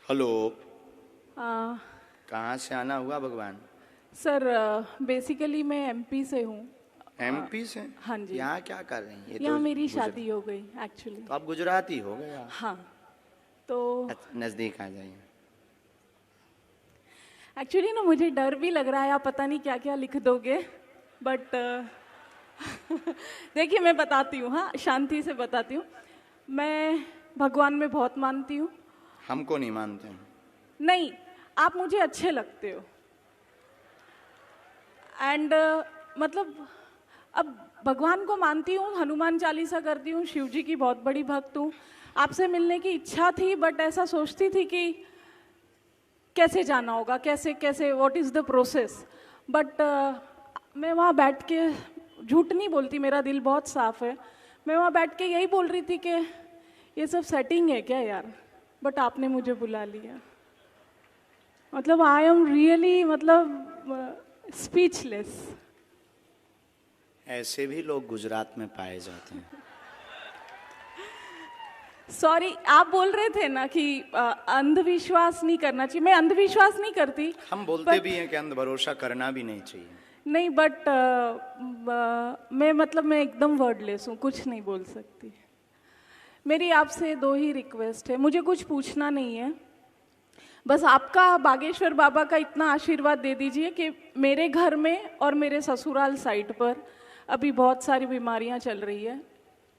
Hello. आ, कहाँ से आना हुआ भगवान? सर बेसिकली मैं एमपी से हूँ। एमपी से? हाँ जी। यहाँ क्या कर रही हैं? ये यहाँ तो मेरी शादी हो गई एक्चुअली। तो आप गुजराती हो गए आप। हाँ, तो नज़दीक आ जाइए। एक्चुअली ना मुझे डर भी लग रहा है, आप पता नहीं क्या क्या लिख दोगे, बट देखिए मैं बताती हूँ, हाँ शांति से बताती हूँ। मैं भगवान में बहुत मानती हूँ। हमको नहीं मानते हैं। नहीं, आप मुझे अच्छे लगते हो एंड मतलब अब भगवान को मानती हूँ, हनुमान चालीसा करती हूँ, शिव जी की बहुत बड़ी भक्त हूँ। आपसे मिलने की इच्छा थी, बट ऐसा सोचती थी कि कैसे जाना होगा, कैसे कैसे what is the process. But मैं वहाँ बैठ के झूठ नहीं बोलती, मेरा दिल बहुत साफ है। मैं वहाँ बैठ के यही बोल रही थी कि ये सब सेटिंग है क्या यार, बट आपने मुझे बुला लिया। मतलब आई एम रियली मतलब स्पीचलेस। ऐसे भी लोग गुजरात में पाए जाते हैं। सॉरी, आप बोल रहे थे ना कि अंधविश्वास नहीं करना चाहिए। मैं अंधविश्वास नहीं करती। हम बोलते but, भी हैं कि अंध भरोसा करना भी नहीं चाहिए। नहीं बट मैं एकदम वर्डलेस हूँ, कुछ नहीं बोल सकती। मेरी आपसे दो ही रिक्वेस्ट है, मुझे कुछ पूछना नहीं है, बस आपका बागेश्वर बाबा का इतना आशीर्वाद दे दीजिए कि मेरे घर में और मेरे ससुराल साइड पर अभी बहुत सारी बीमारियां चल रही है,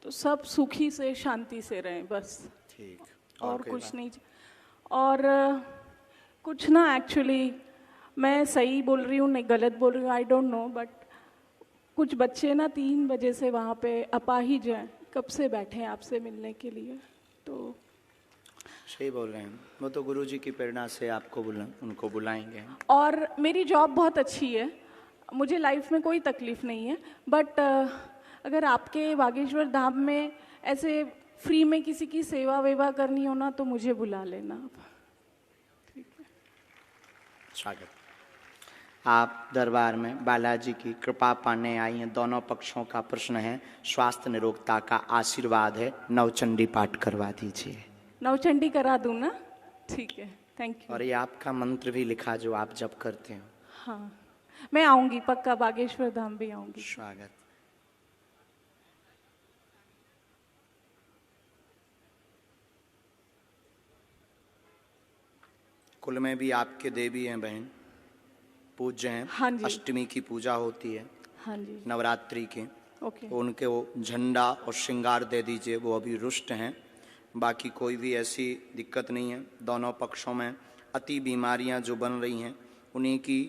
तो सब सुखी से शांति से रहें बस। ठीक। और कोई कुछ बात? नहीं। और कुछ ना एक्चुअली मैं सही बोल रही हूँ नहीं गलत बोल रही हूँ, आई डोंट नो, बट कुछ बच्चे ना 3 बजे से वहाँ पे अपाहिज हैं, कब से बैठे हैं आपसे मिलने के लिए। तो सही बोल रहे हैं, वो तो गुरुजी की प्रेरणा से आपको उनको बुलाएंगे। और मेरी जॉब बहुत अच्छी है, मुझे लाइफ में कोई तकलीफ नहीं है, बट अगर आपके बागेश्वर धाम में ऐसे फ्री में किसी की सेवा वेवा करनी हो ना, तो मुझे बुला लेना आप। ठीक है। स्वागत। आप दरबार में बालाजी की कृपा पाने आई हैं। दोनों पक्षों का प्रश्न है, स्वास्थ्य निरोगता का आशीर्वाद है। नवचंडी पाठ करवा दीजिए। नवचंडी करा दूँ ना? ठीक है, थैंक यू। और ये आपका मंत्र भी लिखा जो आप जब करते हो। हाँ, मैं आऊँगी पक्का, बागेश्वर धाम भी आऊँगी। स्वागत। कुल में भी आपके देवी हैं बहन, पूज्य हैं। हाँ जी। अष्टमी की पूजा होती है, हाँ जी। नवरात्रि के। ओके। उनके वो झंडा और श्रृंगार दे दीजिए, वो अभी रुष्ट हैं। बाकी कोई भी ऐसी दिक्कत नहीं है। दोनों पक्षों में अति बीमारियां जो बन रही हैं, उन्हीं की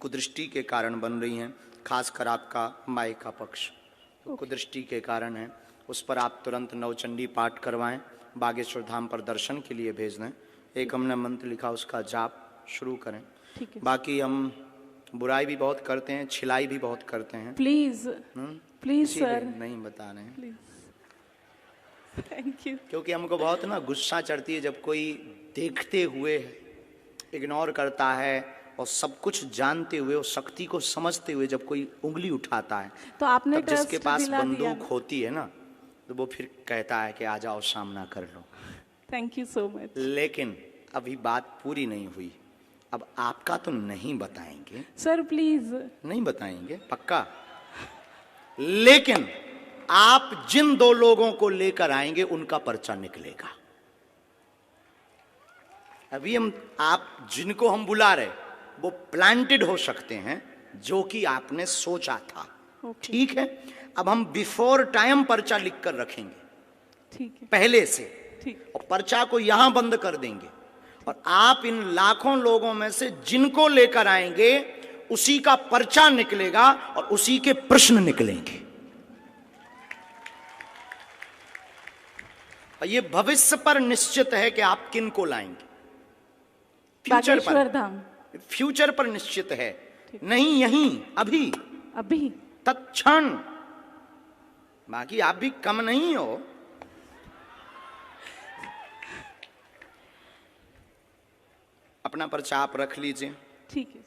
कुदृष्टि के कारण बन रही हैं। खासकर आपका माई का पक्ष तो कुदृष्टि के कारण है। उस पर आप तुरंत नवचंडी पाठ करवाएं, बागेश्वर धाम पर दर्शन के लिए भेज दें। एक हमने मंत्र लिखा, उसका जाप शुरू करें। ठीक है। बाकी हम बुराई भी बहुत करते हैं, छिलाई भी बहुत करते हैं। प्लीज प्लीज इसीलिए सर, नहीं बता रहे हैं, प्लीज। Thank you. क्योंकि हमको बहुत ना गुस्सा चढ़ती है जब कोई देखते हुए इग्नोर करता है और सब कुछ जानते हुए और शक्ति को समझते हुए जब कोई उंगली उठाता है, तो आपने तब जिसके ट्रस्ट पास दिला दिया। बंदूक होती है ना, तो वो फिर कहता है कि आ जाओ सामना कर लो। Thank you so much. लेकिन अभी बात पूरी नहीं हुई। अब आपका तो नहीं बताएंगे, सर प्लीज। नहीं बताएंगे पक्का, लेकिन आप जिन 2 लोगों को लेकर आएंगे उनका पर्चा निकलेगा। अभी आप जिनको हम बुला रहे वो प्लांटेड हो सकते हैं, जो कि आपने सोचा था। ठीक है, अब हम बिफोर टाइम पर्चा लिख कर रखेंगे, ठीक है पहले से। ठीक। और पर्चा को यहां बंद कर देंगे, और आप इन लाखों लोगों में से जिनको लेकर आएंगे उसी का पर्चा निकलेगा और उसी के प्रश्न निकलेंगे। और ये भविष्य पर निश्चित है कि आप किन को लाएंगे। फ्यूचर बागेश्वर धाम। फ्यूचर पर निश्चित है, नहीं यहीं अभी अभी तत्क्षण। बाकी आप भी कम नहीं हो। अपना पर्चा आप रख लीजिए। ठीक है।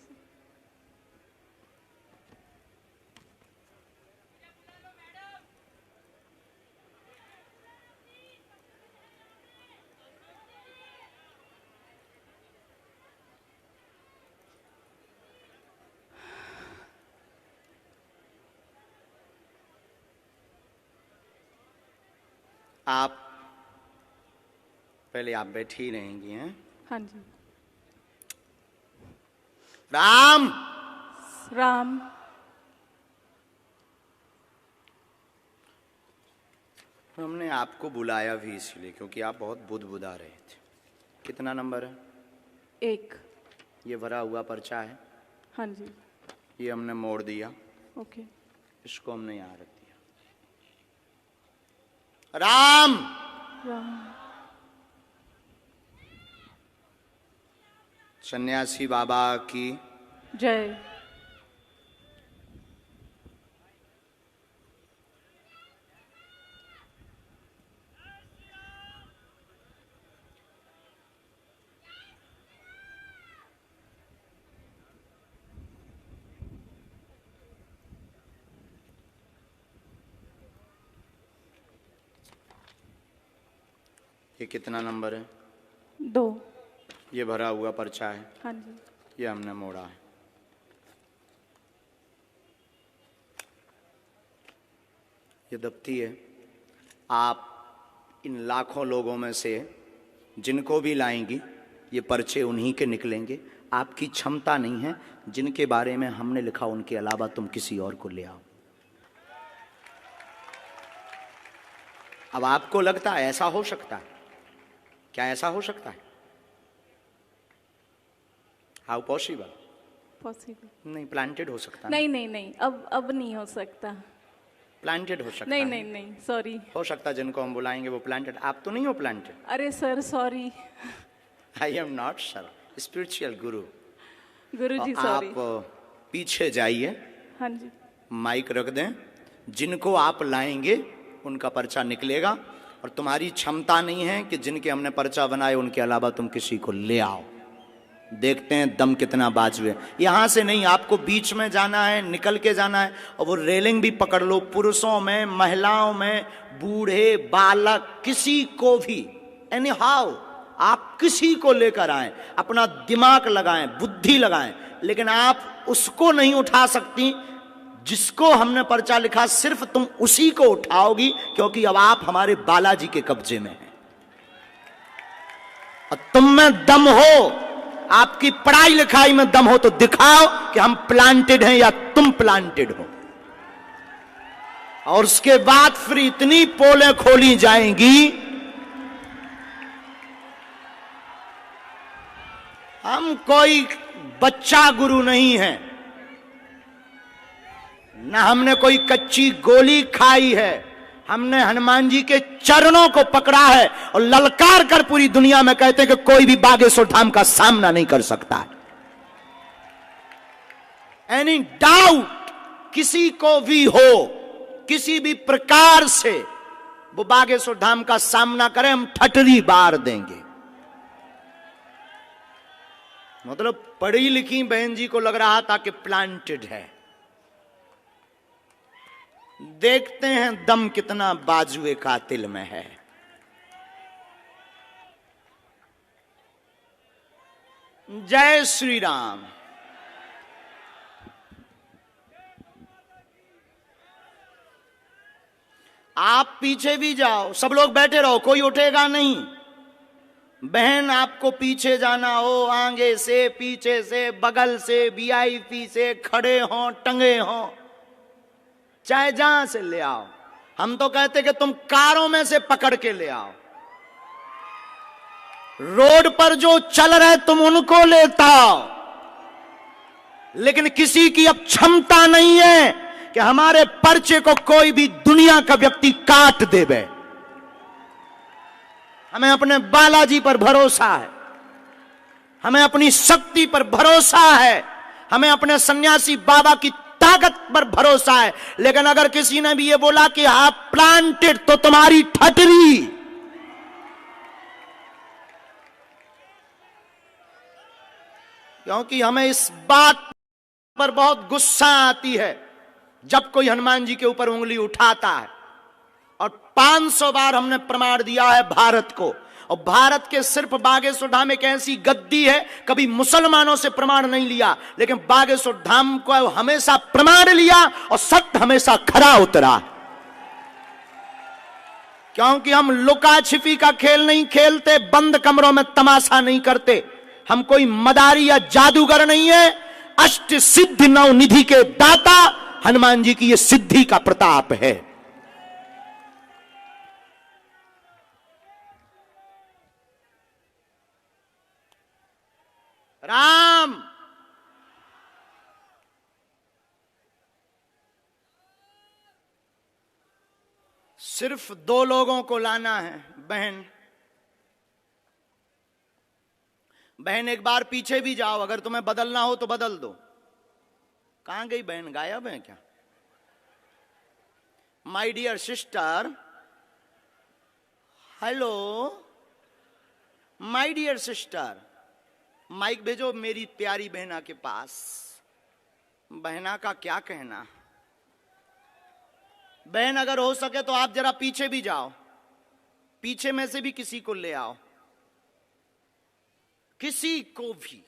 आप पहले आप बैठी रहेंगी हैं। हाँ जी। राम राम। हमने आपको बुलाया भी इसलिए क्योंकि आप बहुत बुदबुदा रहे थे। कितना नंबर है? 1। ये भरा हुआ पर्चा है। हाँ जी। ये हमने मोड़ दिया। ओके। इसको हमने यहाँ रख दिया। राम राम। सन्यासी बाबा की जय। ये कितना नंबर है? 2। ये भरा हुआ पर्चा है। हाँ जी। ये हमने मोड़ा है। ये दफ्ती है। आप इन लाखों लोगों में से जिनको भी लाएंगी ये पर्चे उन्हीं के निकलेंगे। आपकी क्षमता नहीं है। जिनके बारे में हमने लिखा उनके अलावा तुम किसी और को ले आओ। अब आपको लगता है ऐसा हो सकता है? क्या ऐसा हो सकता है? How possible? पॉसिबल नहीं, प्लांटेड हो सकता है। नहीं नहीं नहीं, अब नहीं हो सकता। प्लांटेड हो सकता नहीं है। नहीं नहीं, सॉरी। हो सकता है जिनको हम बुलाएंगे वो प्लांटेड। आप तो नहीं हो प्लांटेड। अरे sir sorry. I am not sir, spiritual Guru. Guruji sorry. आप पीछे जाइए, हाँ जी। माइक रख दें। जिनको आप लाएंगे उनका पर्चा निकलेगा और तुम्हारी क्षमता नहीं है कि जिनके हमने पर्चा बनाए उनके अलावा तुम किसी को ले आओ। देखते हैं दम कितना बाजू है। यहां से नहीं, आपको बीच में जाना है, निकल के जाना है। और वो रेलिंग भी पकड़ लो। पुरुषों में, महिलाओं में, बूढ़े, बालक, किसी को भी, एनी हाउ आप किसी को लेकर आए, अपना दिमाग लगाएं, बुद्धि लगाएं, लेकिन आप उसको नहीं उठा सकती जिसको हमने पर्चा लिखा। सिर्फ तुम उसी को उठाओगी क्योंकि अब आप हमारे बालाजी के कब्जे में हैं और तुम में दम हो। आपकी पढ़ाई लिखाई में दम हो तो दिखाओ कि हम प्लांटेड हैं या तुम प्लांटेड हो। और उसके बाद फिर इतनी पोलें खोली जाएंगी। हम कोई बच्चा गुरु नहीं है, ना हमने कोई कच्ची गोली खाई है। हमने हनुमान जी के चरणों को पकड़ा है और ललकार कर पूरी दुनिया में कहते हैं कि कोई भी बागेश्वर धाम का सामना नहीं कर सकता है। एनी डाउट किसी को भी हो, किसी भी प्रकार से वो बागेश्वर धाम का सामना करें, हम ठटरी बार देंगे। मतलब पढ़ी लिखी बहन जी को लग रहा था कि प्लांटेड है। देखते हैं दम कितना बाजुए कातिल में है। जय श्री राम। आप पीछे भी जाओ, सब लोग बैठे रहो, कोई उठेगा नहीं। बहन आपको पीछे जाना हो, आगे से, पीछे से, बगल से, वीआईपी से, खड़े हो, टंगे हो, चाहे जहां से ले आओ। हम तो कहते कि तुम कारों में से पकड़ के ले आओ। रोड पर जो चल रहे तुम उनको लेता आओ। लेकिन किसी की अब क्षमता नहीं है कि हमारे पर्चे को कोई भी दुनिया का व्यक्ति काट देवे। हमें अपने बालाजी पर भरोसा है, हमें अपनी शक्ति पर भरोसा है, हमें अपने सन्यासी बाबा की ताकत पर भरोसा है। लेकिन अगर किसी ने भी ये बोला कि आप प्लांटेड, तो तुम्हारी ठटरी। क्योंकि हमें इस बात पर बहुत गुस्सा आती है जब कोई हनुमान जी के ऊपर उंगली उठाता है। और 500 बार हमने प्रमाण दिया है भारत को। और भारत के सिर्फ बागेश्वर धाम एक ऐसी गद्दी है, कभी मुसलमानों से प्रमाण नहीं लिया, लेकिन बागेश्वर धाम को हमेशा प्रमाण लिया और सत्य हमेशा खरा उतरा। क्योंकि हम लुका छिपी का खेल नहीं खेलते, बंद कमरों में तमाशा नहीं करते। हम कोई मदारी या जादूगर नहीं है। अष्ट सिद्ध नव निधि के दाता हनुमान जी की यह सिद्धि का प्रताप है। राम सिर्फ 2 लोगों को लाना है। बहन एक बार पीछे भी जाओ, अगर तुम्हें बदलना हो तो बदल दो। कहां गई बहन, गायब है क्या? My dear sister, hello my dear sister, mic भेजो मेरी प्यारी बहना के पास। बहना का क्या कहना। बहन अगर हो सके तो आप जरा पीछे भी जाओ, पीछे में से भी किसी को ले आओ, किसी को भी।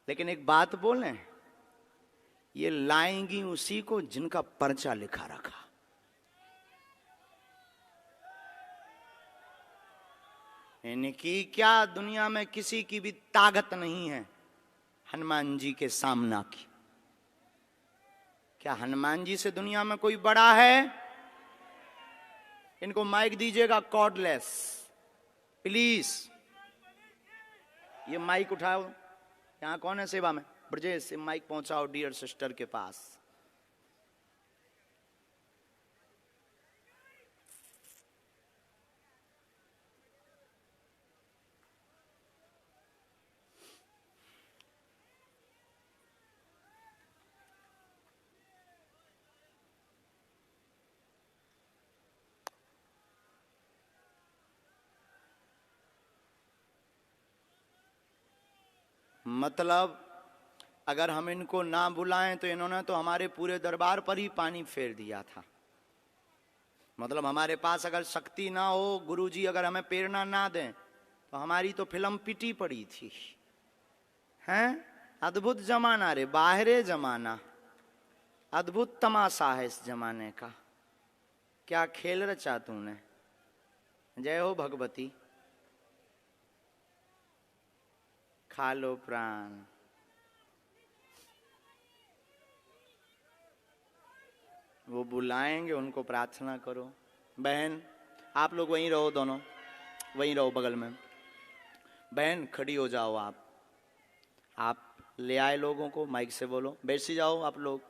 लेकिन एक बात बोलें, ये लाएंगी उसी को जिनका पर्चा लिखा रखा। इनकी क्या दुनिया में किसी की भी ताकत नहीं है हनुमान जी के सामना की। क्या हनुमान जी से दुनिया में कोई बड़ा है? इनको माइक दीजिएगा कॉर्डलेस प्लीज। ये माइक उठाओ, यहां कौन है सेवा में? ब्रजेश से माइक पहुंचाओ डियर सिस्टर के पास। मतलब अगर हम इनको ना बुलाएं तो इन्होंने तो हमारे पूरे दरबार पर ही पानी फेर दिया था। मतलब हमारे पास अगर शक्ति ना हो, गुरुजी अगर हमें प्रेरणा ना दें तो हमारी तो फिल्म पिटी पड़ी थी। हैं? अद्भुत जमाना रे, बाहरे जमाना, अद्भुत तमाशा है इस जमाने का। क्या खेल रचा तूने। जय हो भगवती। खा लो प्राण। वो बुलाएंगे, उनको प्रार्थना करो। बहन आप लोग वहीं रहो, दोनों वहीं रहो बगल में। बहन खड़ी हो जाओ आप ले आए लोगों को, माइक से बोलो। बैठ जाओ आप लोग,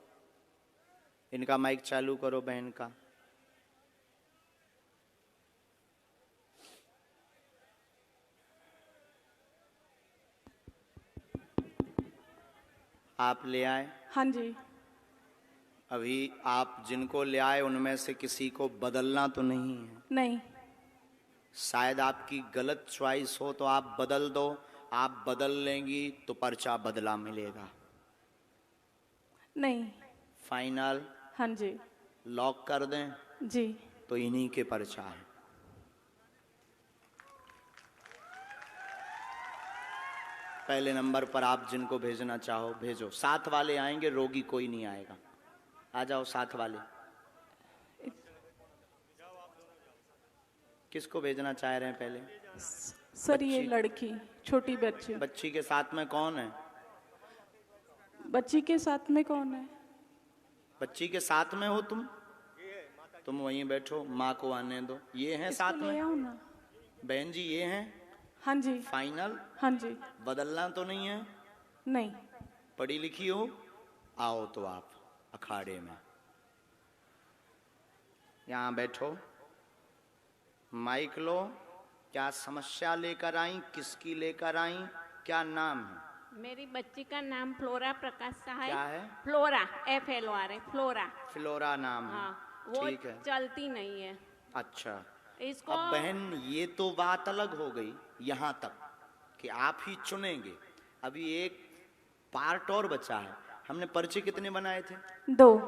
इनका माइक चालू करो बहन का। आप ले आए? हाँ जी। अभी आप जिनको ले आए उनमें से किसी को बदलना तो नहीं है? नहीं। शायद आपकी गलत चॉइस हो तो आप बदल दो। आप बदल लेंगी तो पर्चा बदला मिलेगा। नहीं। फाइनल? हाँ जी। लॉक कर दें? जी। तो इन्हीं के पर्चा है। पहले नंबर पर आप जिनको भेजना चाहो भेजो। साथ वाले आएंगे, रोगी कोई नहीं आएगा। आ जाओ साथ वाले। किसको भेजना चाह रहे हैं पहले? सर ये लड़की, छोटी बच्ची। बच्ची के साथ में कौन है? बच्ची के साथ में कौन है? बच्ची के साथ में हो तुम वहीं बैठो, माँ को आने दो। ये हैं साथ में? ना। बहन जी ये हैं? हाँ जी। फाइनल? हाँ जी। बदलना तो नहीं है? नहीं। पढ़ी लिखी हो? आओ तो आप अखाड़े में यहां बैठो। माइक लो। क्या समस्या लेकर आई, किसकी लेकर आई, क्या नाम है? मेरी बच्ची का नाम फ्लोरा प्रकाश सहाय। क्या है? Flora, FLORA, flora. फ्लोरा नाम है। हाँ, वो ठीक है। चलती नहीं है। अच्छा। इसको अब बहन ये तो बात अलग हो गई यहां तक कि आप ही चुनेंगे। अभी एक पार्ट और बचा है। हमने पर्चे कितने बनाए थे? 2।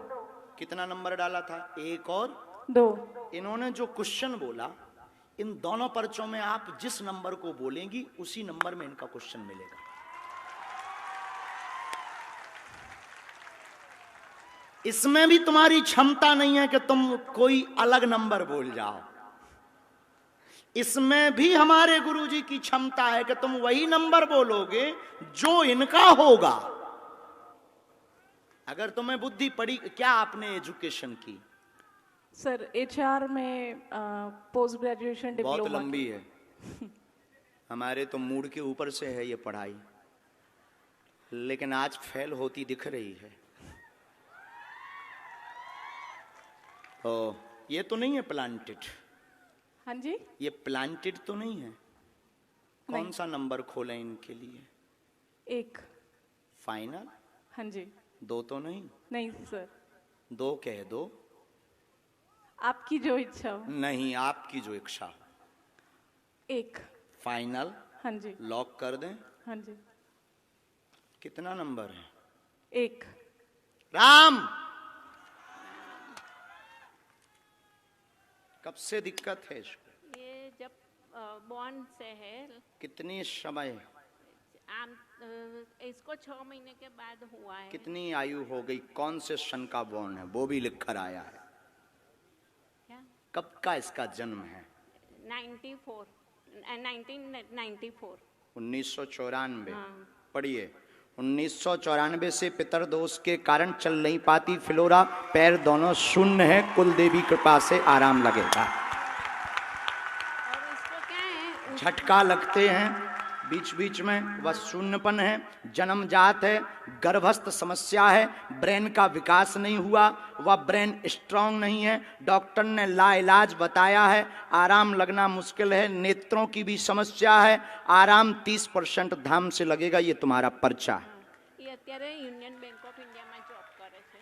कितना नंबर डाला था? 1 और 2। इन्होंने जो क्वेश्चन बोला, इन दोनों पर्चों में आप जिस नंबर को बोलेंगी उसी नंबर में इनका क्वेश्चन मिलेगा। इसमें भी तुम्हारी क्षमता नहीं है कि तुम कोई अलग नंबर बोल जाओ। इसमें भी हमारे गुरुजी की क्षमता है कि तुम वही नंबर बोलोगे जो इनका होगा। अगर तुम्हें बुद्धि पड़ी। क्या आपने एजुकेशन की? सर HR में पोस्ट ग्रेजुएशन बहुत डिप्लोमा लंबी है। हमारे तो मूड के ऊपर से है ये पढ़ाई, लेकिन आज फेल होती दिख रही है। तो ये तो नहीं है प्लांटेड? हाँ जी, ये प्लांटेड तो नहीं है? कौन नहीं। सा नंबर खोलें इनके लिए? 1। फाइनल? हाँ जी। 2 तो नहीं? नहीं सर, 2 कह दो। आपकी जो इच्छा हो। नहीं, आपकी जो इच्छा। 1। फाइनल? हाँ जी। लॉक कर दें? हाँ जी। कितना नंबर है? 1। राम, कब से दिक्कत है इसको? ये जब बॉर्न से है। कितनी समय? इसको 6 महीने के बाद हुआ है। कितनी आयु हो गई? कौन से सन का बॉर्न है वो भी लिख कर आया है। क्या? कब का इसका जन्म है? 1994। 1994। हाँ। पढ़िए। 1994 से पितर दोष के कारण चल नहीं पाती फ्लोरा, पैर दोनों शून्य है, कुल देवी कृपा से आराम लगेगा। और इसको क्या है? झटका लगते हैं बीच बीच में, वह शून्यपन है, जन्मजात है, गर्भस्थ समस्या है, ब्रेन का विकास नहीं हुआ, वह ब्रेन स्ट्रांग नहीं है, डॉक्टर ने लाइलाज बताया है, आराम लगना मुश्किल है, नेत्रों की भी समस्या है, आराम 30% धाम से लगेगा। ये तुम्हारा पर्चा है। ये અત્યારે યુનિયન બેંક ઓફ ઇન્ડિયામાં જોબ કરે છે।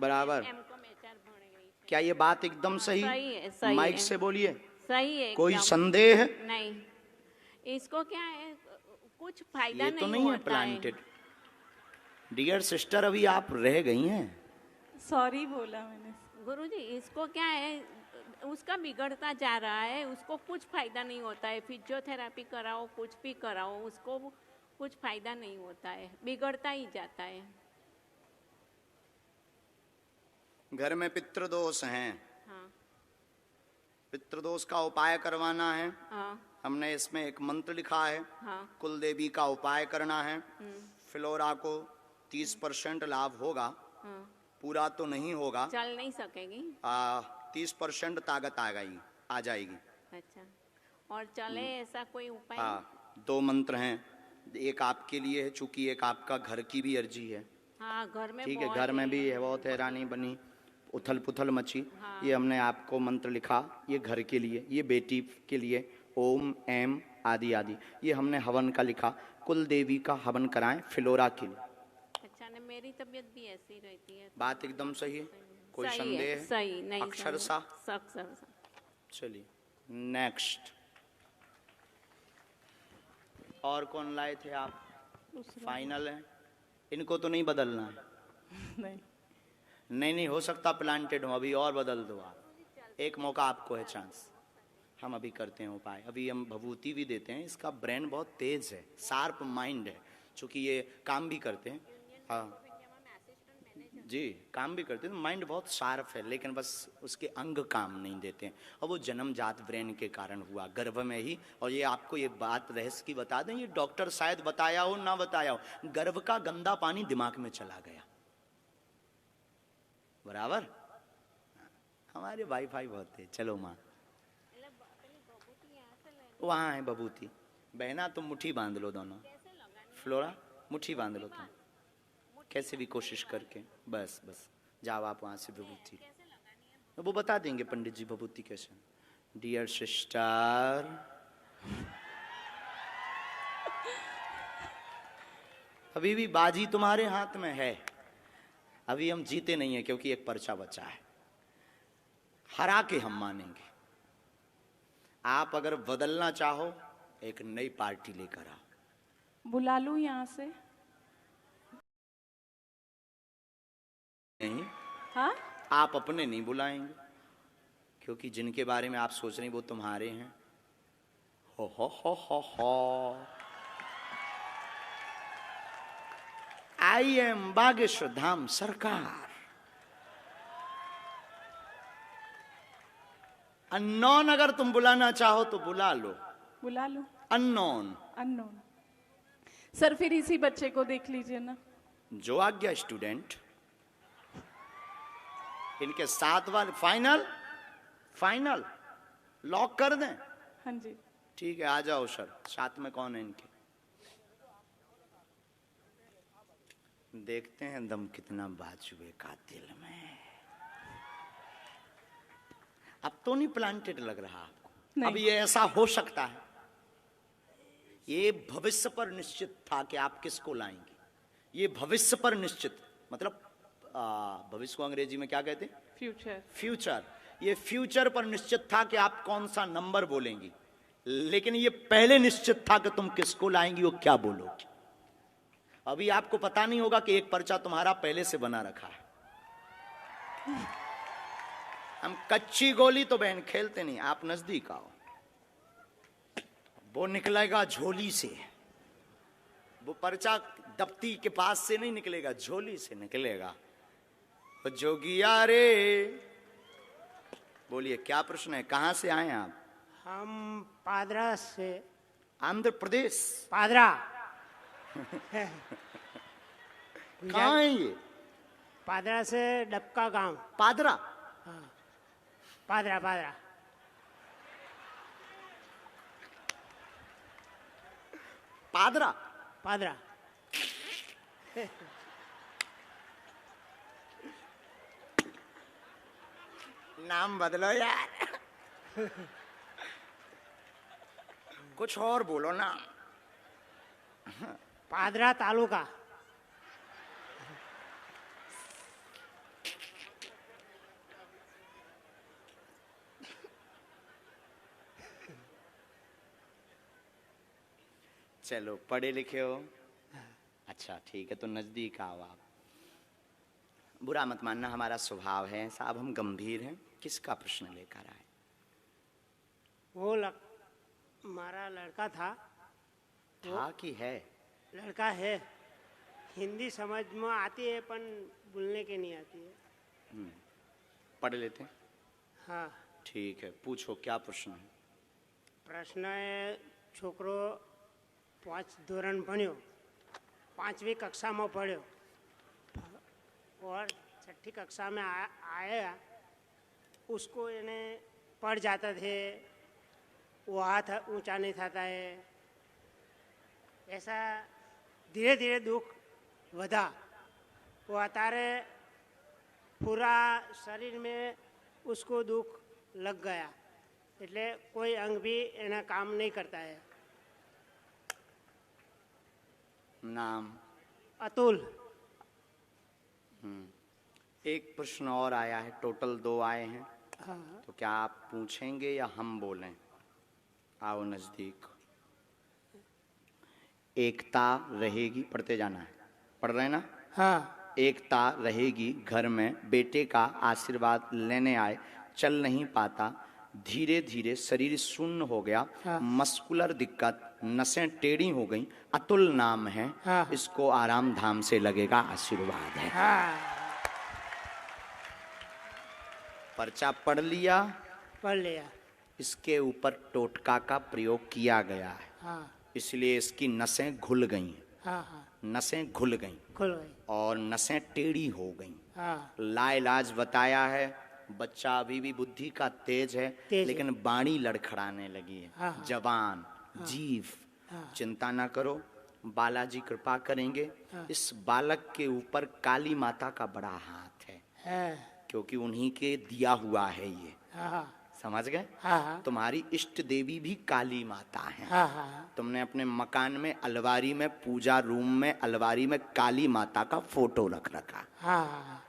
बराबर। એમકોમ HR ભણી ગઈ છે। क्या ये बात एकदम सही? सही है, सही माइक है। से बोलिए। सही है कोई एकदम। संदेह? नहीं। इसको क्या है, कुछ फायदा ये तो नहीं है होता प्लांटेड। डियर सिस्टर, अभी आप रह गई हैं। सॉरी बोला मैंने। गुरुजी, इसको क्या है, उसका बिगड़ता जा रहा है, उसको कुछ फायदा नहीं होता है। फिजियोथेरापी कराओ, कुछ भी कराओ, उसको कुछ फायदा नहीं होता है, बिगड़ता ही जाता है। घर में पितृदोष हैं, हाँ। पितृदोष का उपाय करवाना है। हाँ। हमने इसमें एक मंत्र लिखा है, हाँ। कुल देवी का उपाय करना है। फ्लोरा को 30% लाभ होगा, हाँ। पूरा तो नहीं होगा। चल नहीं सकेगी। 30% ताकत आ जाएगी। अच्छा, और चले ऐसा कोई उपाय? हाँ, 2 मंत्र हैं, एक आपके लिए है, चूंकि एक आपका घर की भी अर्जी है। हाँ, घर में ठीक है, बहुत घर में भी है, बहुत हैरानी बनी, उथल पुथल मची। हाँ। ये हमने आपको मंत्र लिखा, ये घर के लिए, ये बेटी के लिए, ओम एम आदि आदि। ये हमने हवन का लिखा, कुल देवी का हवन कराएं फ्लोरा के लिए। अच्छा, ने मेरी तबीयत भी ऐसी रहती है। बात एकदम सही है, कोई सही संदेह है, है? सही नहीं। अक्षर सा। अक्षर सा। चलिए नेक्स्ट। और कौन लाए थे आप? फाइनल है, इनको तो नहीं बदलना है। नहीं। नहीं, हो सकता प्लांटेड हो, अभी और बदल दो आप। एक मौका आपको है, चांस। हम अभी करते हैं उपाय। अभी हम भभूति भी देते हैं। इसका ब्रेन बहुत तेज है, शार्प माइंड है, चूंकि ये काम भी करते हैं। हाँ जी, काम भी करते हैं, माइंड बहुत शार्प है, लेकिन बस उसके अंग काम नहीं देते हैं। और वो जन्मजात ब्रेन के कारण हुआ, गर्भ में ही। और ये आपको ये बात रहस्य की बता दें, ये डॉक्टर शायद बताया हो ना बताया हो, गर्भ का गंदा पानी दिमाग में चला गया। बराबर। हमारे वाईफाई बहुत है। चलो माँ, वहाँ है बबूती। बहना तुम मुट्ठी बांध लो दोनों। फ्लोरा मुट्ठी बांध लो तुम, कैसे भी कोशिश करके। बस बस जाओ आप वहाँ से बबूती, वो बता देंगे पंडित जी बबूती कैसे। डियर सिस्टर, अभी भी बाजी तुम्हारे हाथ में है। अभी हम जीते नहीं है, क्योंकि एक पर्चा बचा है, हरा के हम मानेंगे। आप अगर बदलना चाहो, एक नई पार्टी लेकर आओ। बुला लूं यहाँ से? नहीं, हाँ? आप अपने नहीं बुलाएंगे, क्योंकि जिनके बारे में आप सोच रहे हैं वो तुम्हारे हैं। हो। आई एम बागेश्वर धाम सरकार। अननोन अगर तुम बुलाना चाहो तो बुला लो, बुला लो। अननोन। अननोन। सर फिर इसी बच्चे को देख लीजिए ना। जो आज्ञा स्टूडेंट। इनके साथ वाले फाइनल, फाइनल लॉक कर दें। हाँ जी। ठीक है, आ जाओ सर। साथ में कौन है इनके? देखते हैं दम कितना बाजुए का दिल में। अब तो नहीं प्लांटेड लग रहा आपको? नहीं। अब ये ऐसा हो सकता है, ये भविष्य पर निश्चित था कि आप किसको लाएंगे। ये भविष्य पर निश्चित, मतलब भविष्य को अंग्रेजी में क्या कहते हैं? फ्यूचर। फ्यूचर। ये फ्यूचर पर निश्चित था कि आप कौन सा नंबर बोलेंगी, लेकिन ये पहले निश्चित था कि तुम किसको लाएंगी, वो क्या बोलोगी। अभी आपको पता नहीं होगा कि एक पर्चा तुम्हारा पहले से बना रखा है। हम कच्ची गोली तो बहन खेलते नहीं, आप नजदीक आओ। वो निकलेगा झोली से, वो पर्चा दफ्ती के पास से नहीं निकलेगा, झोली से निकलेगा। तो जोगिया रे, बोलिए क्या प्रश्न है, कहां से आए आप? हम पादरा से। आंध्र प्रदेश? पादरा। कहाँ है ये? पादरा से डबका गांव। पादरा? हाँ, पादरा पादरा। पादरा? पादरा। नाम बदलो यार। कुछ और बोलो ना। पादरा तालुका। चलो पढ़े लिखे हो, अच्छा ठीक है, तो नजदीक आओ आप। बुरा मत मानना, हमारा स्वभाव है साहब, हम गंभीर हैं। किसका प्रश्न लेकर आए? वो हमारा लड़का था। था कि है? लड़का है। हिंदी समझ में आती है पर बोलने के नहीं आती है। पढ़ लेते हैं। हाँ। ठीक है, पूछो क्या प्रश्न है। प्रश्न है, छोकरो 5 ધોરણ ભણ્યો, 5वीं कक्षा में पढ़्यो और 6ठी कक्षा में आया, उसको इन्हें पढ़ जाता थे, वो हाथ ऊंचा नहीं था है, ऐसा धीरे धीरे दुख वधा। वो अतारे पूरा शरीर में उसको दुख लग गया, એટલે कोई अंग भी एना काम नहीं करता है। नाम? अतुल। एक प्रश्न और आया है, टोटल 2 आए हैं। हाँ। तो क्या आप पूछेंगे या हम बोलें? आओ नजदीक। एकता रहेगी, पढ़ते जाना है, पढ़ रहे हैं ना? हाँ। एकता रहेगी घर में, बेटे का आशीर्वाद लेने आए, चल नहीं पाता, धीरे धीरे शरीर शून्य हो गया। हाँ। मस्कुलर दिक्कत, नसें टेढ़ी हो गई, अतुल नाम है। हाँ। इसको आराम धाम से लगेगा, आशीर्वाद है। हाँ। पर्चा पढ़ लिया, पढ़ लिया। इसके ऊपर टोटका का प्रयोग किया गया है। हाँ। इसलिए इसकी नसें घुल गई, हाँ। हाँ। नसें घुल गई खुल गई। और नसें टेढ़ी हो गई। हाँ। लाइलाज बताया है, बच्चा अभी भी बुद्धि का तेज है, तेज लेकिन है। बाणी लड़खड़ाने लगी है। हाँ। जवान, जीव। हाँ। चिंता ना करो, बालाजी कृपा करेंगे। हाँ। इस बालक के ऊपर काली माता का बड़ा हाथ है, क्योंकि उन्हीं के दिया हुआ है ये। हाँ। समझ गए? हाँ। तुम्हारी इष्ट देवी भी काली माता है। हाँ। हाँ। तुमने अपने मकान में अलमारी में, पूजा रूम में अलमारी में काली माता का फोटो रख रखा हाँ।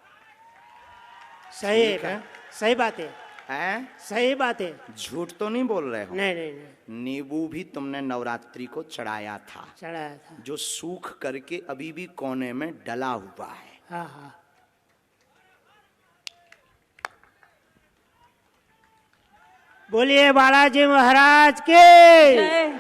सही ठीक है। है, सही बात है। है? सही बात है। झूठ तो नहीं बोल रहे हो? नहीं नहीं नहीं, नींबू भी तुमने नवरात्रि को चढ़ाया था, चढ़ाया था। जो सूख करके अभी भी कोने में डला हुआ है। हाँ। हाँ। बोलिए बालाजी महाराज के। जय।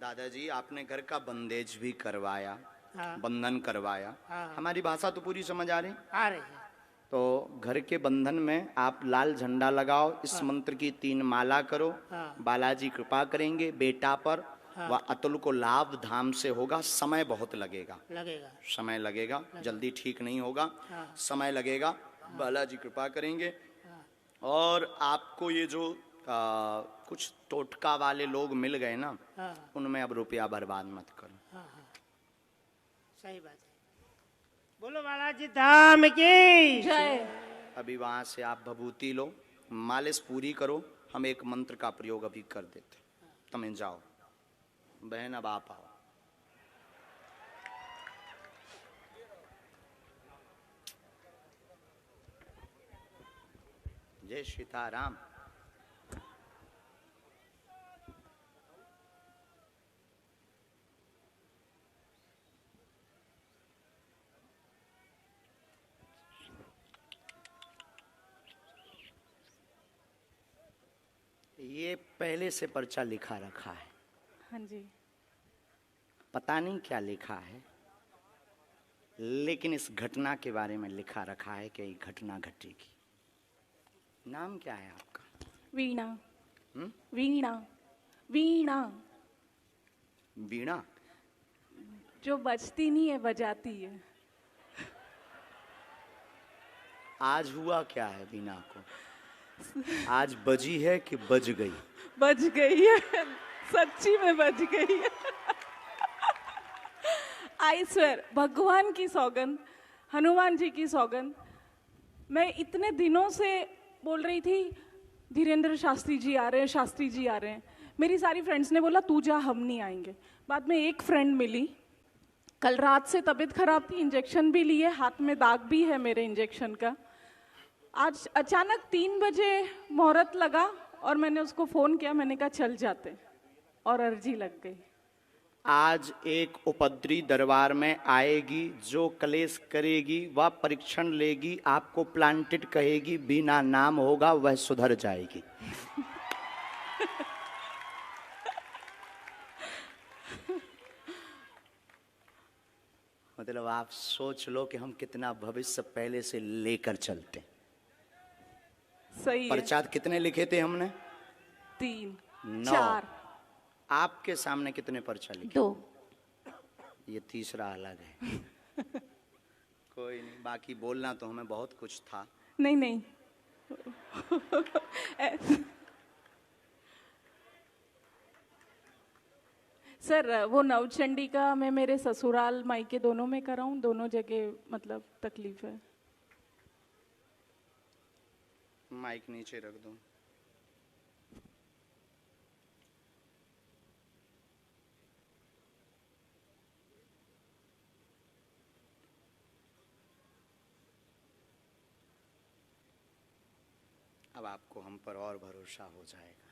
दादाजी आपने घर का बंदेज भी करवाया, हाँ। बंधन करवाया। हाँ। हमारी भाषा तो पूरी समझ आ रही। आ रही है। तो घर के बंधन में आप लाल झंडा लगाओ, इस मंत्र की 3 माला करो, हाँ। बालाजी कृपा करेंगे बेटा पर, हाँ। वह अतुल को लाभ धाम से होगा। समय बहुत लगेगा, लगेगा। समय लगेगा, जल्दी ठीक नहीं होगा, हाँ। समय लगेगा। बालाजी कृपा करेंगे। हाँ। और आपको ये जो कुछ टोटका वाले लोग मिल गए ना, हाँ। उनमें अब रुपया बर्बाद मत करो। हाँ। हाँ, सही बात है। बोलो बालाजी धाम की जय। अभी वहां से आप भभूति लो, मालिश पूरी करो, हम एक मंत्र का प्रयोग अभी कर देते। तुम जाओ बहन, अब आप आओ। जय सीताराम। ये पहले से पर्चा लिखा रखा है, हाँ जी। पता नहीं क्या लिखा है, लेकिन इस घटना के बारे में लिखा रखा है कि ये घटना घटेगी। नाम क्या है आपका? वीणा। हम्म? वीणा। वीणा वीणा। जो बजती नहीं है, बजाती है। आज हुआ क्या है वीणा को? आज बजी है कि बज गई? बज गई है, सच्ची में बज गई है। आई स्वेर, भगवान की सौगंध, हनुमान जी की सौगंध। मैं इतने दिनों से बोल रही थी धीरेन्द्र शास्त्री जी आ रहे हैं, शास्त्री जी आ रहे हैं। मेरी सारी फ्रेंड्स ने बोला तू जा, हम नहीं आएंगे। बाद में एक फ्रेंड मिली, कल रात से तबीयत खराब थी, इंजेक्शन भी लिए, हाथ में दाग भी है मेरे इंजेक्शन का। आज अचानक 3 बजे मुहूर्त लगा और मैंने उसको फ़ोन किया, मैंने कहा चल जाते, और अर्जी लग गई। आज एक उपद्री दरबार में आएगी, जो कलेश करेगी वह परीक्षण लेगी, आपको प्लांटेड कहेगी, बिना नाम होगा वह सुधर जाएगी। मतलब आप सोच लो कि हम कितना भविष्य पहले से लेकर चलते हैं। सही है। पर्चा कितने लिखे थे हमने? 3 9। 4 आपके सामने कितने पर्चा लिखे? 2। ये तीसरा अलग है। कोई नहीं, बाकी बोलना तो हमें बहुत कुछ था। नहीं नहीं। सर वो नवचंडी का मैं मेरे ससुराल मायके दोनों में कराऊं, दोनों जगह मतलब तकलीफ है। माइक नीचे रख दो। अब आपको हम पर और भरोसा हो जाएगा।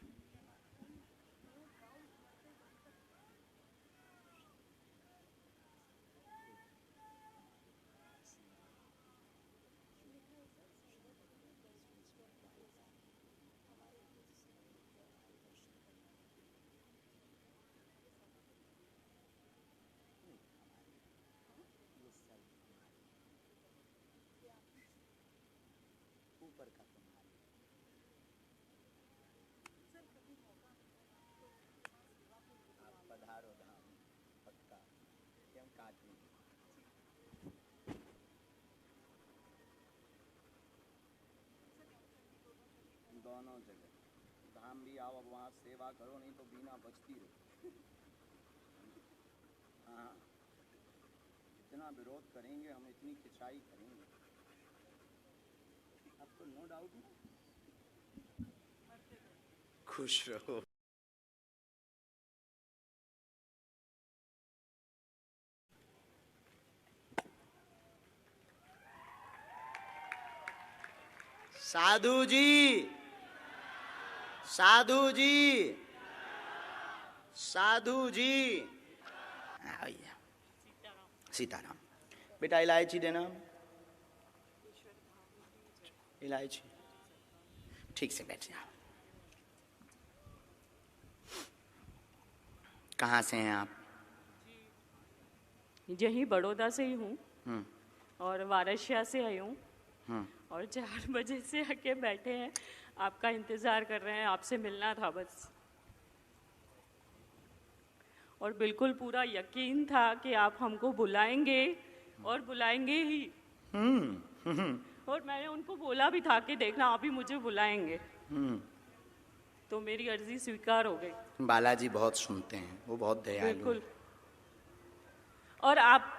ऊपर का आप पधारो धाम, पक्का क्यों काटनी। दोनों जगह धाम भी आओ, अब वहाँ सेवा करो, नहीं तो बिना बचती रहो। हाँ, इतना विरोध करेंगे हम, इतनी खिंचाई करेंगे, अब तो नो डाउट। खुश रहो। साधु जी, साधु जी, साधु जी। भैया सीताराम। बेटा इलायची देना, इलायची। ठीक से बैठ जाओ। कहाँ से हैं आप? यही बड़ौदा से ही हूँ हम्म, और वाराणसी से आई हूँ हम्म। और 4 बजे से आके बैठे हैं, आपका इंतज़ार कर रहे हैं, आपसे मिलना था बस। और बिल्कुल पूरा यकीन था कि आप हमको बुलाएंगे और बुलाएंगे ही। और मैंने उनको बोला भी था कि देखना आप ही मुझे बुलाएंगे, तो मेरी अर्जी स्वीकार हो गई। बालाजी बहुत सुनते हैं, वो बहुत दयालु हैं। बिल्कुल। और आप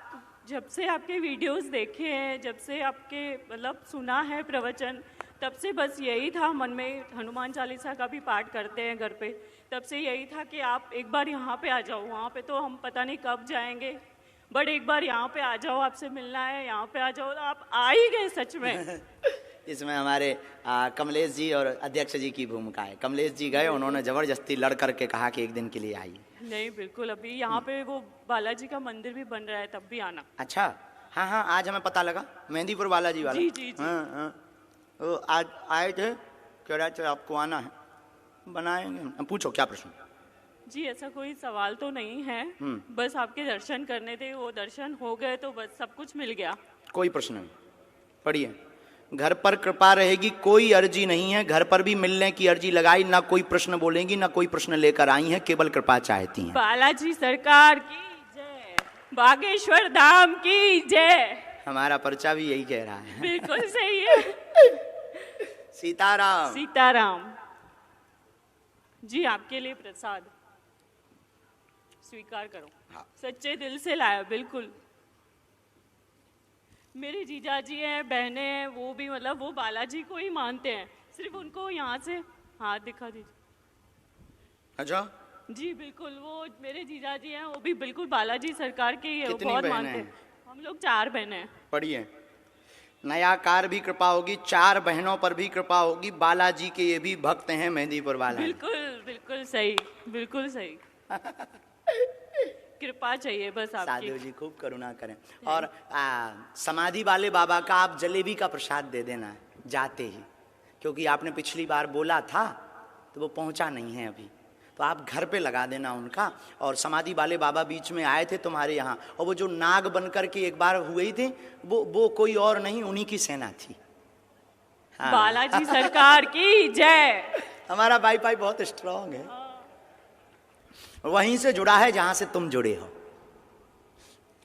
जब से आपके वीडियोस देखे हैं, जब से आपके मतलब सुना है प्रवचन, तब से बस यही था मन में। हनुमान चालीसा का भी पाठ करते हैं घर पे, तब से यही था कि आप एक बार यहाँ पे आ जाओ। वहाँ पे तो हम पता नहीं कब जाएंगे, बट एक बार यहाँ पे आ जाओ, आपसे मिलना है, यहाँ पे आ जाओ। आप आ ही गए सच में। इसमें हमारे कमलेश जी और अध्यक्ष जी की भूमिका है। कमलेश जी गए, उन्होंने जबरदस्ती लड़ करके कहा कि एक दिन के लिए आइए। नहीं बिल्कुल, अभी यहाँ पे वो बालाजी का मंदिर भी बन रहा है, तब भी आना। अच्छा, हाँ हाँ, आज हमें पता लगा, मेहंदीपुर बालाजी वाला। जी, जी, जी। हाँ हाँ, वो आज आए थे, कह रहे थे आपको आना है, बनाएंगे हम। पूछो क्या प्रश्न? जी ऐसा कोई सवाल तो नहीं है, बस आपके दर्शन करने थे, वो दर्शन हो गए तो बस सब कुछ मिल गया। कोई प्रश्न नहीं। पढ़िए, घर पर कृपा रहेगी, कोई अर्जी नहीं है। घर पर भी मिलने की अर्जी लगाई, ना कोई प्रश्न बोलेंगी, ना कोई प्रश्न लेकर आई है, केवल कृपा चाहती हैं। बालाजी सरकार की जय, बागेश्वर धाम की जय। हमारा पर्चा भी यही कह रहा है। बिल्कुल सही है। सीताराम। सीताराम जी, आपके लिए प्रसाद स्वीकार करो। हाँ। सच्चे दिल से लाया, बिल्कुल। मेरे जीजा जी हैं, बहनें हैं, वो भी मतलब वो बालाजी को ही मानते हैं। सिर्फ उनको यहाँ से हाथ दिखा दीजिए। अच्छा, जी बिल्कुल, वो मेरे जीजा जी हैं, वो भी बिल्कुल बालाजी सरकार के ही है, वो कितनी बहुत बहनें मानते हैं? हैं। हम लोग 4 बहनें हैं। पढ़िए, नया कार भी कृपा होगी, 4 बहनों पर भी कृपा होगी। बालाजी के ये भी भक्त हैं, मेहंदीपुर बालाजी। बिल्कुल बिल्कुल सही, बिल्कुल सही। कृपा चाहिए बस आपकी। साधु जी खूब करुणा करें। और समाधि वाले बाबा का आप जलेबी का प्रसाद दे देना जाते ही, क्योंकि आपने पिछली बार बोला था तो वो पहुंचा नहीं है अभी, तो आप घर पे लगा देना उनका। और समाधि वाले बाबा बीच में आए थे तुम्हारे यहाँ, और वो जो नाग बन करके एक बार हुए थे, वो कोई और नहीं, उन्हीं की सेना थी। हाँ। बालाजी सरकार की जय। हमारा वाईफाई बहुत स्ट्रांग है, वहीं से जुड़ा है जहां से तुम जुड़े हो।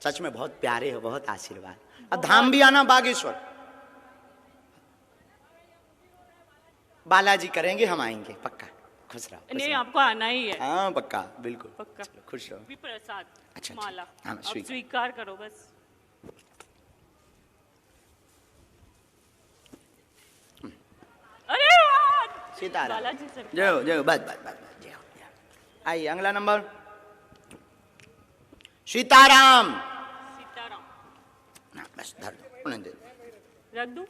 सच में बहुत प्यारे हो, बहुत आशीर्वाद। अब धाम भी आना बागेश्वर, बालाजी करेंगे, हम आएंगे पक्का। खुश रहो, खुश नहीं रहो। आपको आना ही है, हाँ पक्का, बिल्कुल पक्का। चलो, खुश रहो। भी प्रसाद अच्छा, माला हाँ, आप स्वीकार। स्वीकार करो बस। अरे वाह! सीताराम। बालाजी सरकार। जय हो, जय हो, बस बस बस बस, जय हो, जय हो। आइए अगला नंबर। सीताराम। सीताराम हाँ, बस धर दो, उन्हें दे दो। रख दूं?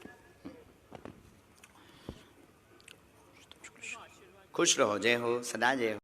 खुश रहो, जय हो, सदा जय हो।